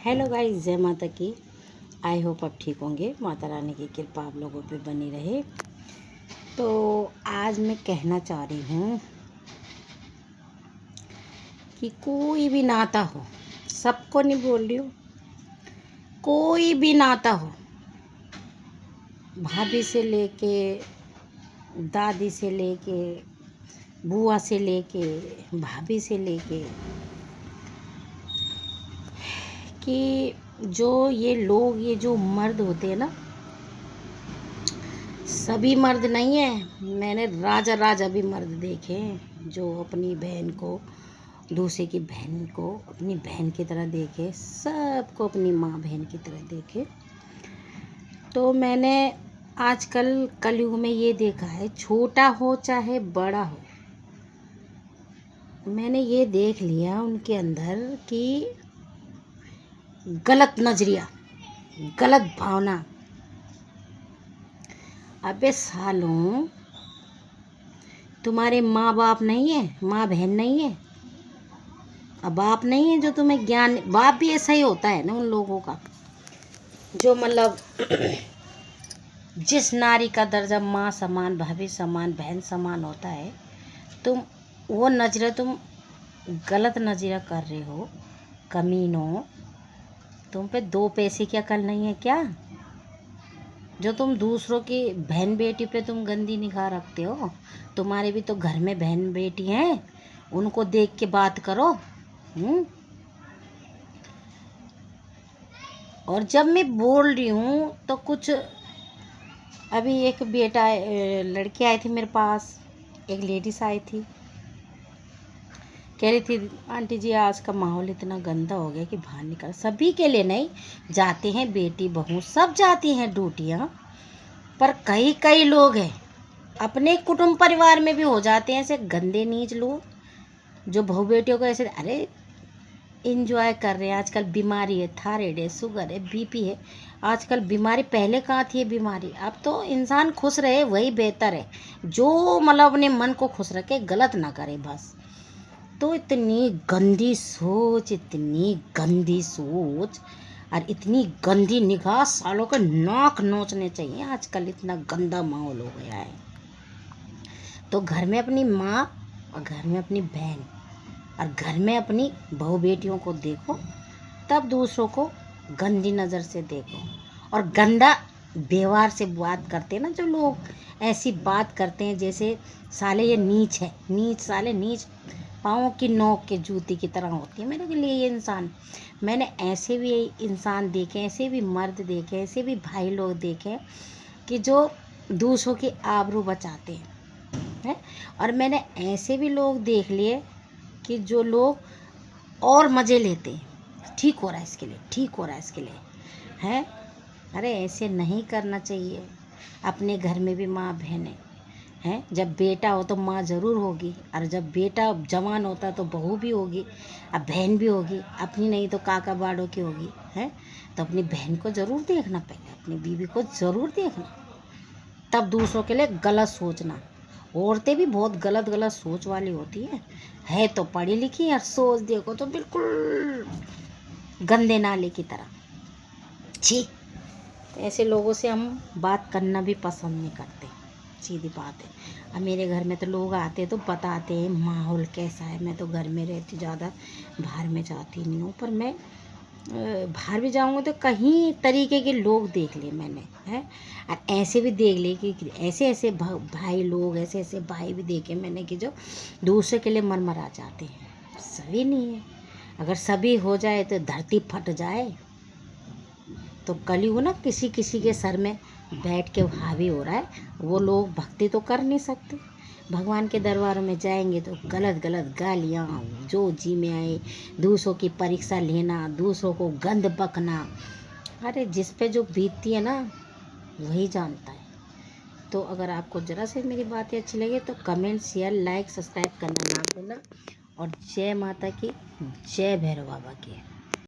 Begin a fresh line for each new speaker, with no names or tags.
Hello guys, जय माता की। आई होप आप ठीक होंगे। माता रानी की कृपा आप लोगों पे बनी रहे। तो आज मैं कहना चाह रही हूँ कि कोई भी नाता हो, सबको नहीं बोल रही हूँ, कोई भी नाता हो, भाभी से लेके, दादी से लेके, बुआ से लेके, भाभी से लेके, कि ये जो मर्द होते हैं ना, सभी मर्द नहीं है। मैंने राजा भी मर्द देखे हैं जो अपनी बहन को, दूसरे की बहन को अपनी बहन की तरह देखे, सबको अपनी माँ बहन की तरह देखे। तो मैंने आजकल कलयुग में ये देखा है, छोटा हो चाहे बड़ा हो, मैंने ये देख लिया उनके अंदर कि गलत नजरिया, गलत भावना। अबे सालों, तुम्हारे माँ बाप नहीं है, माँ बहन नहीं है, अब बाप नहीं है जो तुम्हें ज्ञान। बाप भी ऐसा ही होता है ना उन लोगों का, जो मतलब जिस नारी का दर्जा माँ समान, भाभी समान, बहन समान होता है, तुम वो नजर, तुम गलत नजरिया कर रहे हो। कमीनों, तुम पे दो पैसे की अकल नहीं है क्या? जो तुम दूसरों की बहन बेटी पे तुम गंदी निगाह रखते हो। तुम्हारे भी तो घर में बहन बेटी हैं, उनको देख के बात करो। और जब मैं बोल रही हूँ तो कुछ, अभी एक लड़की आई थी मेरे पास, एक लेडीज आई थी, कह रही थी आंटी जी आज का माहौल इतना गंदा हो गया कि बाहर निकल, सभी के लिए नहीं, जाते हैं बेटी बहू सब जाती हैं ड्यूटियाँ, पर कई कई लोग हैं अपने कुटुंब परिवार में भी हो जाते हैं ऐसे गंदे नीच लोग, जो बहू बेटियों को ऐसे अरे इंजॉय कर रहे हैं। आजकल बीमारी है, थायराइड है, शुगर है, बीपी है। आजकल बीमारी, पहले कहाँ थी ये बीमारी? अब तो इंसान खुश रहे वही बेहतर है। जो मतलब अपने मन को खुश रखे, गलत ना करे बस। तो इतनी गंदी सोच, इतनी गंदी सोच और इतनी गंदी निगाह, सालों के नाक नोचने चाहिए। आजकल इतना गंदा माहौल हो गया है। तो घर में अपनी माँ और घर में अपनी बहन और घर में अपनी बहू बेटियों को देखो, तब दूसरों को गंदी नज़र से देखो। और गंदा व्यवहार से बात करते हैं ना जो लोग, ऐसी बात करते हैं जैसे साले ये नीच है, नीच साले नीच, पाँव की नोक के जूती की तरह होती है मेरे लिए ये इंसान। मैंने ऐसे भी इंसान देखे, ऐसे भी मर्द देखे, ऐसे भी भाई लोग देखे कि जो दूसरों की आबरू बचाते हैं। और मैंने ऐसे भी लोग देख लिए कि जो लोग और मज़े लेते हैं, ठीक हो रहा है इसके लिए, ठीक हो रहा है इसके लिए, हैं। अरे ऐसे नहीं करना चाहिए। अपने घर में भी माँ बहन है, जब बेटा हो तो माँ ज़रूर होगी, और जब बेटा जवान होता है तो बहू भी होगी, अब बहन भी होगी, अपनी नहीं तो काका बाड़ों की होगी, है। तो अपनी बहन को ज़रूर देखना, पहले अपनी बीवी को ज़रूर देखना, तब दूसरों के लिए गलत सोचना। औरतें भी बहुत गलत गलत सोच वाली होती है तो पढ़ी लिखी, और सोच देखो तो बिल्कुल गंदे नाले की तरह। छी, तो ऐसे लोगों से हम बात करना भी पसंद नहीं करते, सीधी बात है। अब मेरे घर में तो लोग आते तो बताते हैं माहौल कैसा है। मैं तो घर में रहती, ज़्यादा बाहर में जाती नहीं हूँ, पर मैं बाहर भी जाऊँगा तो कहीं तरीके के लोग देख लिए मैंने, हैं। और ऐसे भी देख लिए कि ऐसे ऐसे भाई लोग, ऐसे ऐसे भाई भी देखे मैंने कि जो दूसरे के लिए मरमरा जाते हैं। सभी नहीं है, अगर सभी हो जाए तो धरती फट जाए। तो कलयुग ना किसी किसी के सर में बैठ के हावी हो रहा है। वो लोग भक्ति तो कर नहीं सकते, भगवान के दरबारों में जाएंगे तो गलत गलत गालियाँ, जो जी में आए, दूसरों की परीक्षा लेना, दूसरों को गंद बकना। अरे जिस पे जो बीतती है ना वही जानता है। तो अगर आपको ज़रा से मेरी बातें अच्छी लगे तो कमेंट, शेयर, लाइक, सब्सक्राइब करना ना भूलना। और जय माता की, जय भैरव बाबा की।